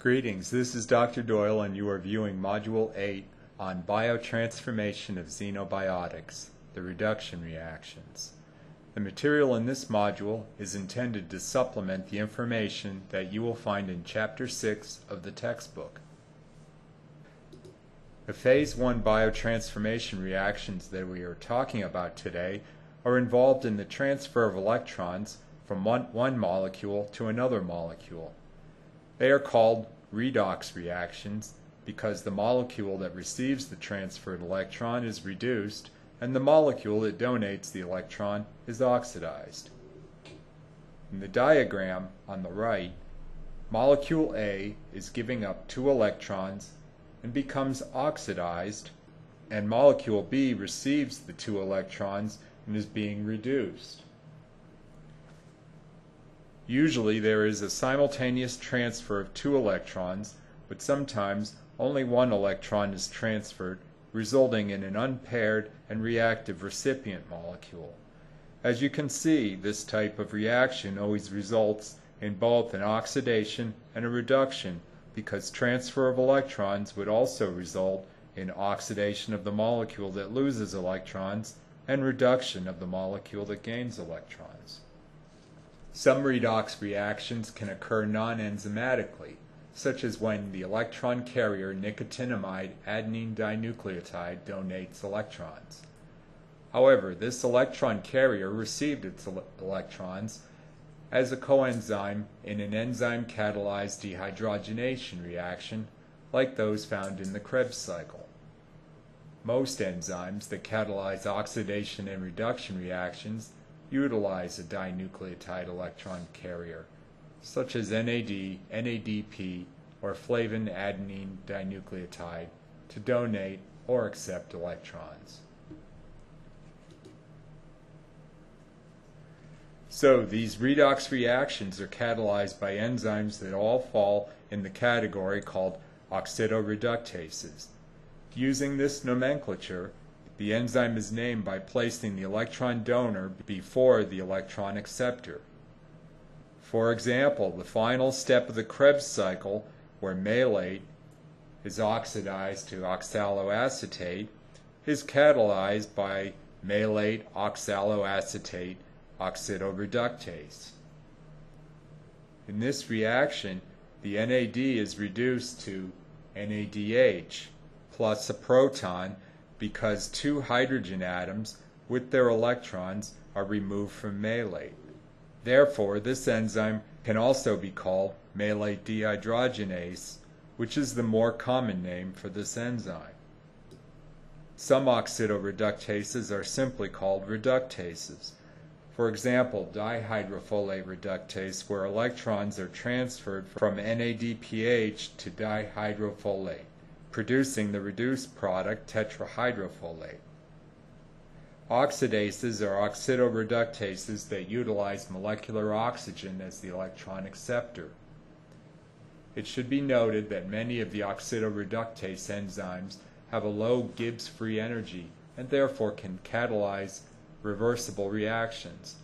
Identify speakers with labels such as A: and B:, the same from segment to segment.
A: Greetings, this is Dr. Doyle and you are viewing Module 8 on biotransformation of xenobiotics, the reduction reactions. The material in this module is intended to supplement the information that you will find in Chapter 6 of the textbook. The Phase 1 biotransformation reactions that we are talking about today are involved in the transfer of electrons from one molecule to another molecule. They are called redox reactions because the molecule that receives the transferred electron is reduced and the molecule that donates the electron is oxidized. In the diagram on the right, molecule A is giving up 2 electrons and becomes oxidized, and molecule B receives the 2 electrons and is being reduced. Usually there is a simultaneous transfer of 2 electrons, but sometimes only 1 electron is transferred, resulting in an unpaired and reactive recipient molecule. As you can see, this type of reaction always results in both an oxidation and a reduction, because transfer of electrons would also result in oxidation of the molecule that loses electrons and reduction of the molecule that gains electrons. Some redox reactions can occur non-enzymatically, such as when the electron carrier nicotinamide adenine dinucleotide donates electrons. However, this electron carrier received its electrons as a coenzyme in an enzyme-catalyzed dehydrogenation reaction like those found in the Krebs cycle. Most enzymes that catalyze oxidation and reduction reactions utilize a dinucleotide electron carrier, such as NAD, NADP, or flavin adenine dinucleotide, to donate or accept electrons. So these redox reactions are catalyzed by enzymes that all fall in the category called oxidoreductases. Using this nomenclature, the enzyme is named by placing the electron donor before the electron acceptor. For example, the final step of the Krebs cycle, where malate is oxidized to oxaloacetate, is catalyzed by malate oxaloacetate oxidoreductase. In this reaction, the NAD is reduced to NADH plus a proton because 2 hydrogen atoms with their electrons are removed from malate. Therefore, this enzyme can also be called malate dehydrogenase, which is the more common name for this enzyme. Some oxidoreductases are simply called reductases. For example, dihydrofolate reductase, where electrons are transferred from NADPH to dihydrofolate, producing the reduced product tetrahydrofolate. Oxidases are oxidoreductases that utilize molecular oxygen as the electron acceptor. It should be noted that many of the oxidoreductase enzymes have a low Gibbs free energy and therefore can catalyze reversible reactions.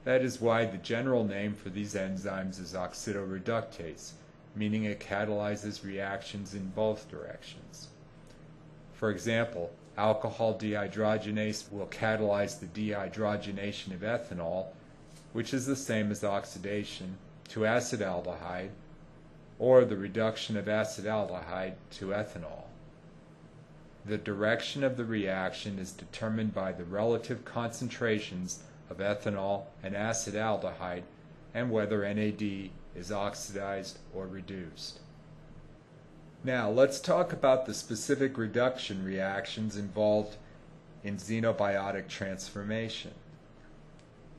A: That is why the general name for these enzymes is oxidoreductase, meaning it catalyzes reactions in both directions. For example, alcohol dehydrogenase will catalyze the dehydrogenation of ethanol, which is the same as oxidation, to acetaldehyde, or the reduction of acetaldehyde to ethanol. The direction of the reaction is determined by the relative concentrations of ethanol and acetaldehyde and whether NAD is oxidized or reduced. Now let's talk about the specific reduction reactions involved in xenobiotic transformation.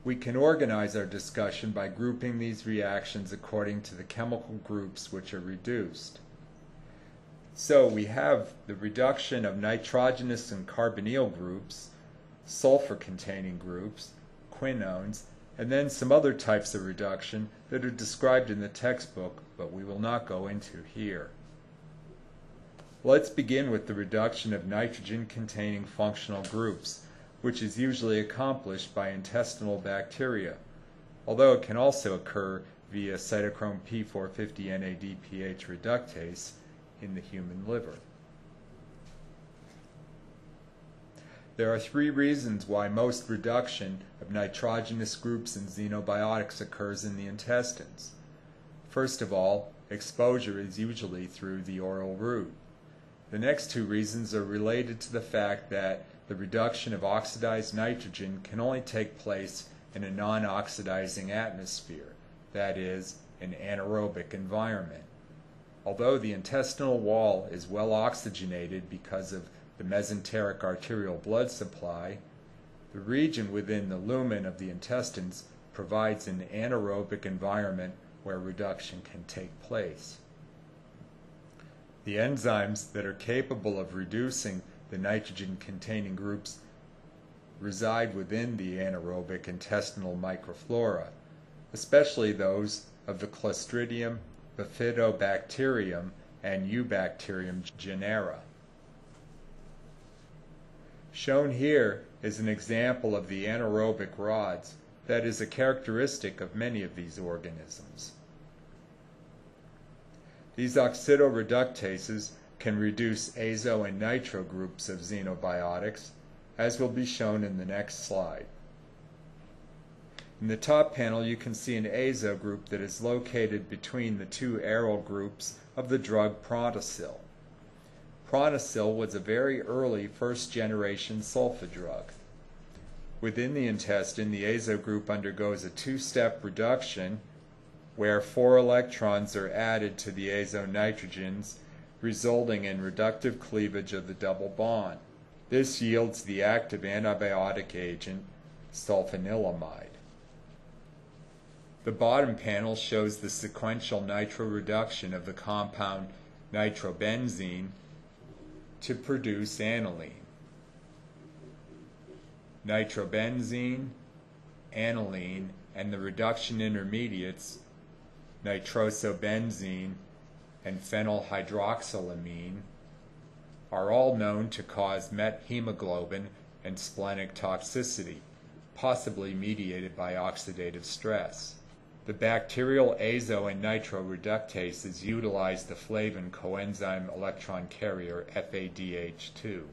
A: We can organize our discussion by grouping these reactions according to the chemical groups which are reduced. So we have the reduction of nitrogenous and carbonyl groups, sulfur-containing groups, quinones, and then some other types of reduction that are described in the textbook, but we will not go into here. Let's begin with the reduction of nitrogen-containing functional groups, which is usually accomplished by intestinal bacteria, although it can also occur via cytochrome P450 NADPH reductase in the human liver. There are three reasons why most reduction of nitrogenous groups in xenobiotics occurs in the intestines. First of all, exposure is usually through the oral route. The next two reasons are related to the fact that the reduction of oxidized nitrogen can only take place in a non-oxidizing atmosphere, that is, an anaerobic environment. Although the intestinal wall is well oxygenated because of the mesenteric arterial blood supply, the region within the lumen of the intestines provides an anaerobic environment where reduction can take place. The enzymes that are capable of reducing the nitrogen-containing groups reside within the anaerobic intestinal microflora, especially those of the Clostridium, Bifidobacterium, and Eubacterium genera. Shown here is an example of the anaerobic rods that is a characteristic of many of these organisms. These oxidoreductases can reduce azo and nitro groups of xenobiotics, as will be shown in the next slide. In the top panel you can see an azo group that is located between the two aryl groups of the drug Prontosil. Prontosil was a very early first-generation sulfa drug. Within the intestine, the azo group undergoes a two-step reduction where 4 electrons are added to the azo nitrogens, resulting in reductive cleavage of the double bond. This yields the active antibiotic agent sulfanilamide. The bottom panel shows the sequential nitroreduction of the compound nitrobenzene to produce aniline. Nitrobenzene, aniline, and the reduction intermediates nitrosobenzene and phenylhydroxylamine are all known to cause methemoglobin and splenic toxicity, possibly mediated by oxidative stress. The bacterial azo and nitroreductases utilize the flavin coenzyme electron carrier FADH2.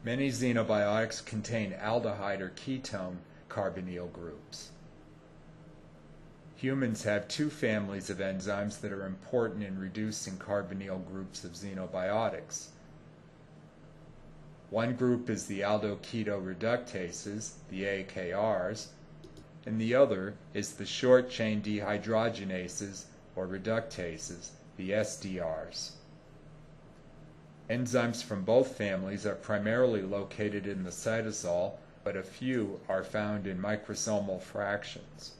A: Many xenobiotics contain aldehyde or ketone carbonyl groups. Humans have two families of enzymes that are important in reducing carbonyl groups of xenobiotics. One group is the aldoketoreductases, the AKRs, and the other is the short-chain dehydrogenases or reductases, the SDRs. Enzymes from both families are primarily located in the cytosol, but a few are found in microsomal fractions.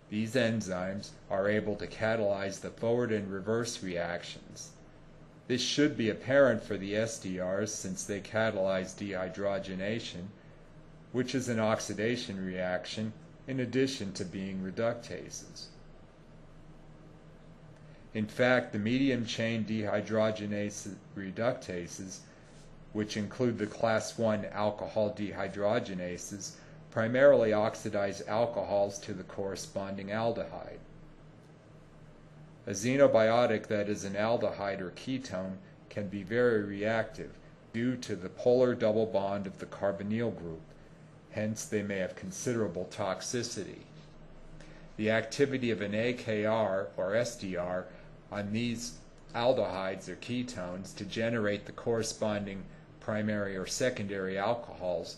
A: These enzymes are able to catalyze the forward and reverse reactions. This should be apparent for the SDRs since they catalyze dehydrogenation, which is an oxidation reaction in addition to being reductases. In fact, the medium-chain dehydrogenase reductases, which include the class I alcohol dehydrogenases, primarily oxidize alcohols to the corresponding aldehyde. A xenobiotic that is an aldehyde or ketone can be very reactive due to the polar double bond of the carbonyl group. Hence, they may have considerable toxicity. The activity of an AKR or SDR on these aldehydes or ketones to generate the corresponding primary or secondary alcohols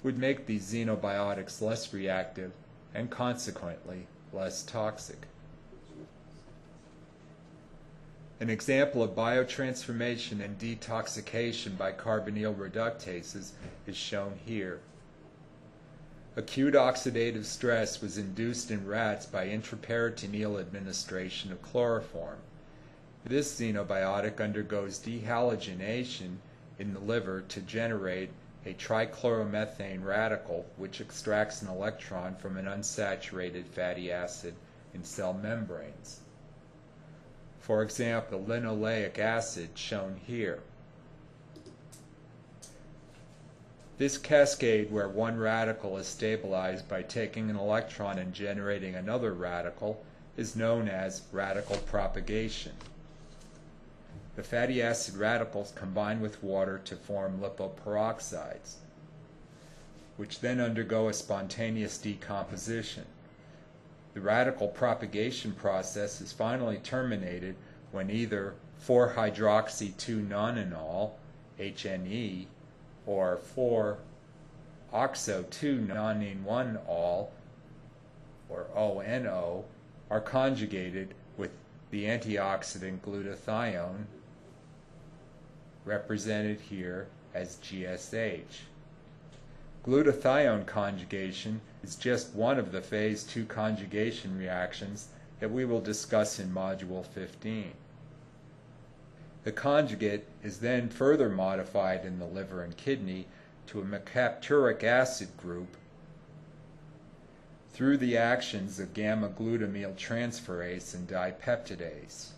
A: would make these xenobiotics less reactive and consequently less toxic. An example of biotransformation and detoxification by carbonyl reductases is shown here. Acute oxidative stress was induced in rats by intraperitoneal administration of chloroform. This xenobiotic undergoes dehalogenation in the liver to generate a trichloromethane radical which extracts an electron from an unsaturated fatty acid in cell membranes. For example, linoleic acid shown here. This cascade, where one radical is stabilized by taking an electron and generating another radical, is known as radical propagation. The fatty acid radicals combine with water to form lipoperoxides, which then undergo a spontaneous decomposition. The radical propagation process is finally terminated when either 4-hydroxy-2-nonenal, HNE, or 4-oxo-2-nonene-1-ol, or ONO, are conjugated with the antioxidant glutathione, represented here as GSH. Glutathione conjugation is just one of the phase 2 conjugation reactions that we will discuss in Module 15. The conjugate is then further modified in the liver and kidney to a mercapturic acid group through the actions of gamma-glutamyl transferase and dipeptidase.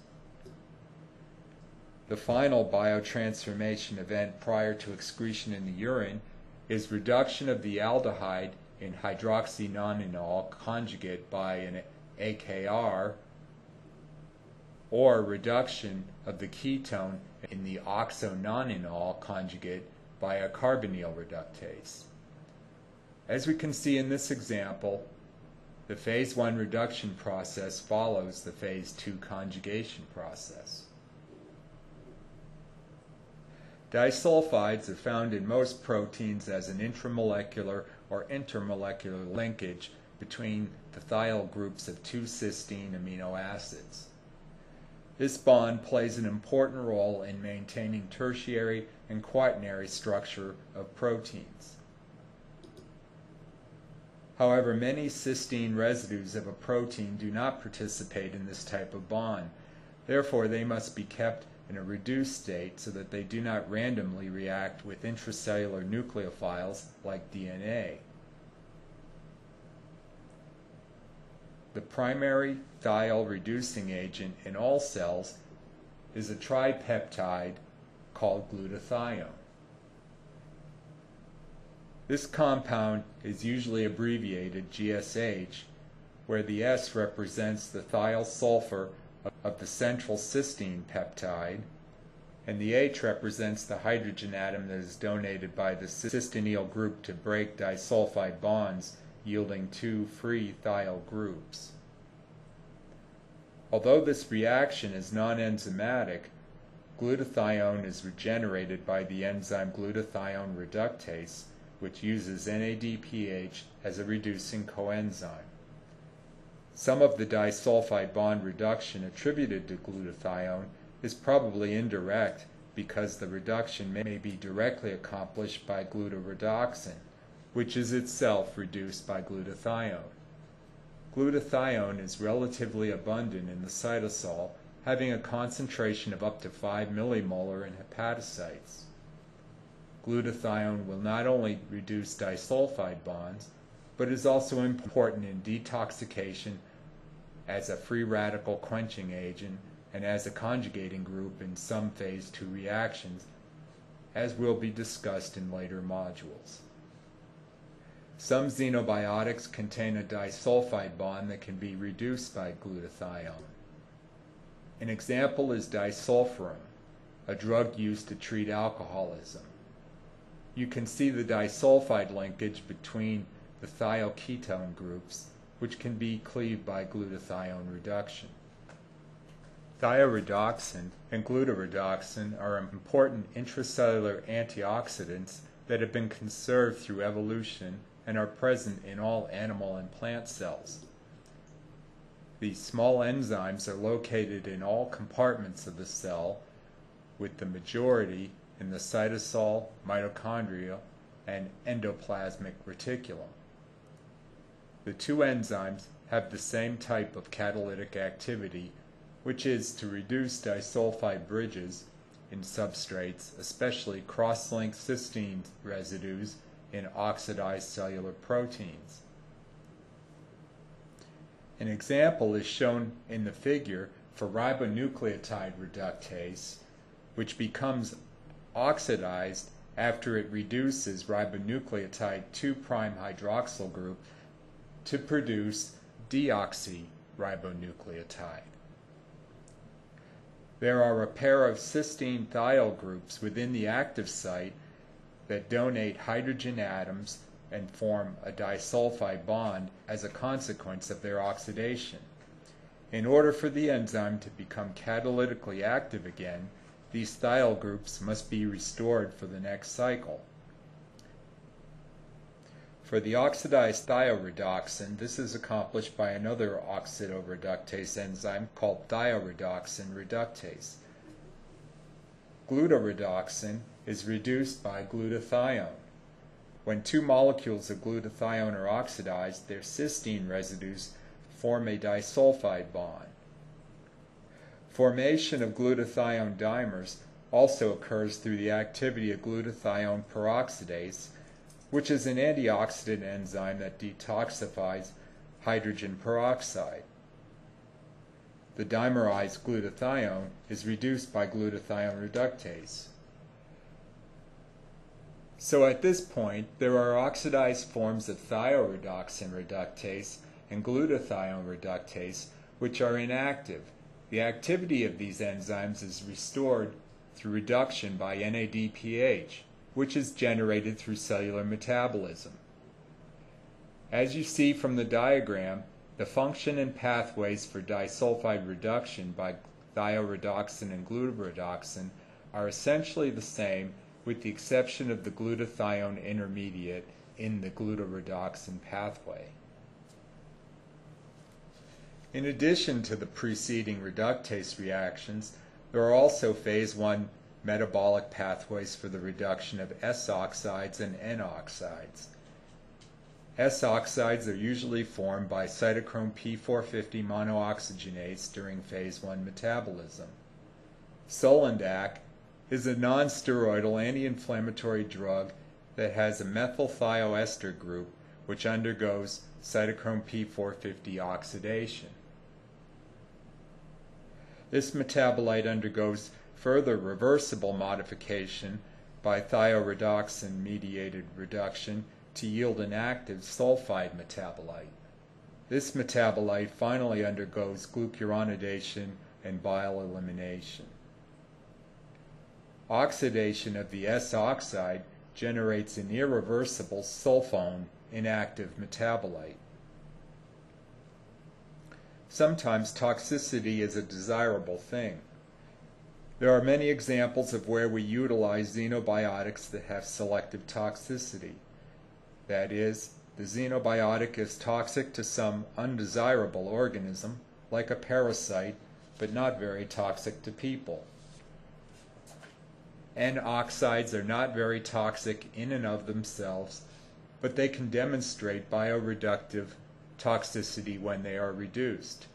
A: The final biotransformation event prior to excretion in the urine is reduction of the aldehyde in hydroxynonenal conjugate by an AKR, or reduction of the ketone in the oxononenal conjugate by a carbonyl reductase. As we can see in this example, the phase 1 reduction process follows the phase 2 conjugation process. Disulfides are found in most proteins as an intramolecular or intermolecular linkage between the thiol groups of two cysteine amino acids. This bond plays an important role in maintaining tertiary and quaternary structure of proteins. However, many cysteine residues of a protein do not participate in this type of bond. Therefore, they must be kept in a reduced state so that they do not randomly react with intracellular nucleophiles like DNA. The primary thiol reducing agent in all cells is a tripeptide called glutathione. This compound is usually abbreviated GSH, where the S represents the thiol sulfur of the central cysteine peptide, and the H represents the hydrogen atom that is donated by the cystenyl group to break disulfide bonds, yielding two free thiol groups. Although this reaction is non-enzymatic, glutathione is regenerated by the enzyme glutathione reductase, which uses NADPH as a reducing coenzyme. Some of the disulfide bond reduction attributed to glutathione is probably indirect because the reduction may be directly accomplished by glutaredoxin, which is itself reduced by glutathione. Glutathione is relatively abundant in the cytosol, having a concentration of up to 5 millimolar in hepatocytes. Glutathione will not only reduce disulfide bonds, but is also important in detoxification as a free radical quenching agent and as a conjugating group in some phase 2 reactions, as will be discussed in later modules. Some xenobiotics contain a disulfide bond that can be reduced by glutathione. An example is disulfiram, a drug used to treat alcoholism. You can see the disulfide linkage between the thioketone groups, which can be cleaved by glutathione reduction. Thioredoxin and glutaredoxin are important intracellular antioxidants that have been conserved through evolution and are present in all animal and plant cells. These small enzymes are located in all compartments of the cell, with the majority in the cytosol, mitochondria, and endoplasmic reticulum. The two enzymes have the same type of catalytic activity, which is to reduce disulfide bridges in substrates, especially cross-linked cysteine residues in oxidized cellular proteins. An example is shown in the figure for ribonucleotide reductase, which becomes oxidized after it reduces ribonucleotide 2' hydroxyl group to produce deoxyribonucleotide. There are a pair of cysteine thiol groups within the active site that donate hydrogen atoms and form a disulfide bond as a consequence of their oxidation. In order for the enzyme to become catalytically active again, these thiol groups must be restored for the next cycle. For the oxidized thioredoxin, this is accomplished by another oxidoreductase enzyme called thioredoxin reductase. Glutaredoxin is reduced by glutathione. When two molecules of glutathione are oxidized, their cysteine residues form a disulfide bond. Formation of glutathione dimers also occurs through the activity of glutathione peroxidase, which is an antioxidant enzyme that detoxifies hydrogen peroxide. The dimerized glutathione is reduced by glutathione reductase. So at this point, there are oxidized forms of thioredoxin reductase and glutathione reductase which are inactive. The activity of these enzymes is restored through reduction by NADPH, which is generated through cellular metabolism. As you see from the diagram, the function and pathways for disulfide reduction by thioredoxin and glutaredoxin are essentially the same, with the exception of the glutathione intermediate in the glutaredoxin pathway. In addition to the preceding reductase reactions, there are also phase 1 metabolic pathways for the reduction of S-oxides and N-oxides. S-oxides are usually formed by cytochrome P450 monooxygenase during phase 1 metabolism. Solandac is a non-steroidal anti-inflammatory drug that has a methyl thioester group which undergoes cytochrome P450 oxidation. This metabolite undergoes further reversible modification by thioredoxin-mediated reduction to yield an active sulfide metabolite. This metabolite finally undergoes glucuronidation and bile elimination. Oxidation of the S-oxide generates an irreversible sulfone inactive metabolite. Sometimes toxicity is a desirable thing. There are many examples of where we utilize xenobiotics that have selective toxicity. That is, the xenobiotic is toxic to some undesirable organism, like a parasite, but not very toxic to people. N-oxides are not very toxic in and of themselves, but they can demonstrate bioreductive toxicity when they are reduced.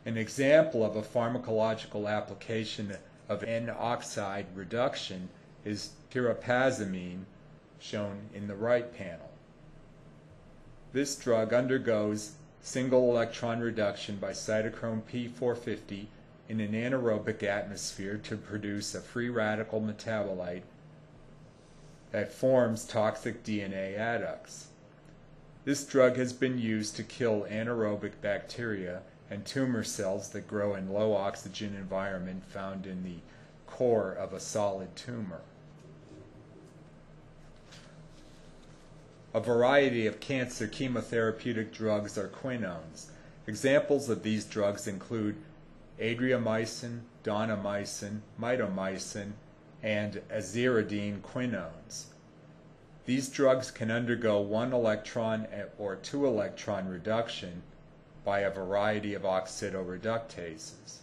A: An example of a pharmacological application of N-oxide reduction is pyriproxypyramine, shown in the right panel. This drug undergoes single electron reduction by cytochrome P450 in an anaerobic atmosphere to produce a free radical metabolite that forms toxic DNA adducts. This drug has been used to kill anaerobic bacteria and tumor cells that grow in low oxygen environment found in the core of a solid tumor. A variety of cancer chemotherapeutic drugs are quinones. Examples of these drugs include adriamycin, donomycin, mitomycin, and aziridine quinones. These drugs can undergo 1 electron or 2 electron reduction by a variety of oxidoreductases.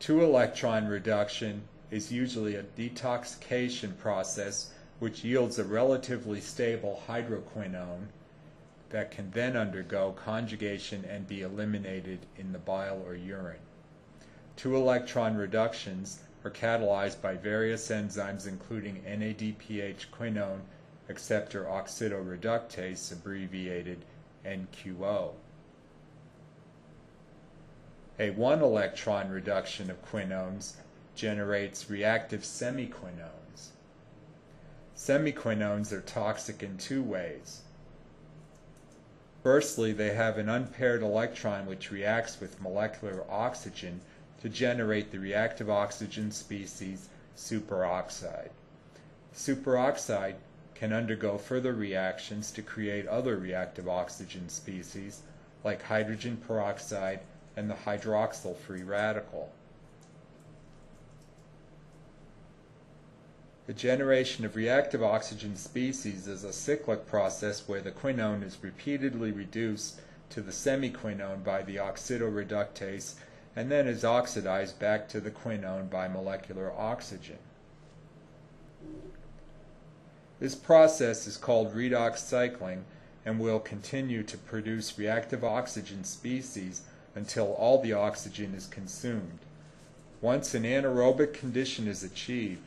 A: 2 electron reduction is usually a detoxification process which yields a relatively stable hydroquinone that can then undergo conjugation and be eliminated in the bile or urine. 2 electron reductions are catalyzed by various enzymes including NADPH quinone acceptor oxidoreductase, abbreviated NQO. A 1 electron reduction of quinones generates reactive semiquinones. Semiquinones are toxic in two ways. Firstly, they have an unpaired electron which reacts with molecular oxygen to generate the reactive oxygen species superoxide. Superoxide can undergo further reactions to create other reactive oxygen species like hydrogen peroxide and the hydroxyl free radical. The generation of reactive oxygen species is a cyclic process where the quinone is repeatedly reduced to the semiquinone by the oxidoreductase and then is oxidized back to the quinone by molecular oxygen. This process is called redox cycling and will continue to produce reactive oxygen species until all the oxygen is consumed. Once an anaerobic condition is achieved,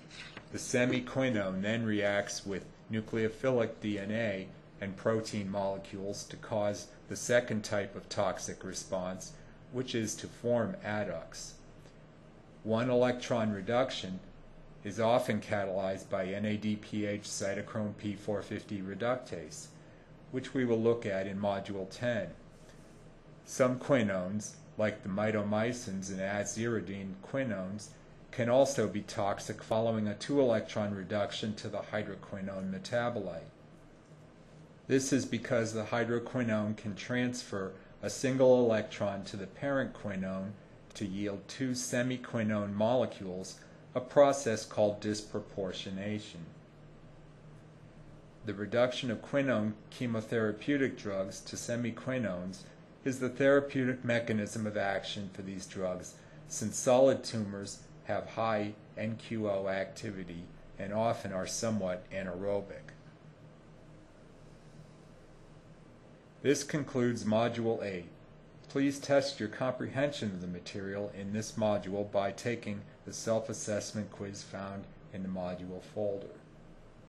A: the semiquinone then reacts with nucleophilic DNA and protein molecules to cause the second type of toxic response, which is to form adducts. One electron reduction is often catalyzed by NADPH cytochrome P450 reductase, which we will look at in Module 10. Some quinones, like the mitomycins and aziridine quinones, can also be toxic following a 2-electron reduction to the hydroquinone metabolite. This is because the hydroquinone can transfer a single electron to the parent quinone to yield 2 semiquinone molecules, a process called disproportionation. The reduction of quinone chemotherapeutic drugs to semiquinones is the therapeutic mechanism of action for these drugs, since solid tumors have high NQO activity and often are somewhat anaerobic. This concludes Module 8. Please test your comprehension of the material in this module by taking the self-assessment quiz found in the module folder.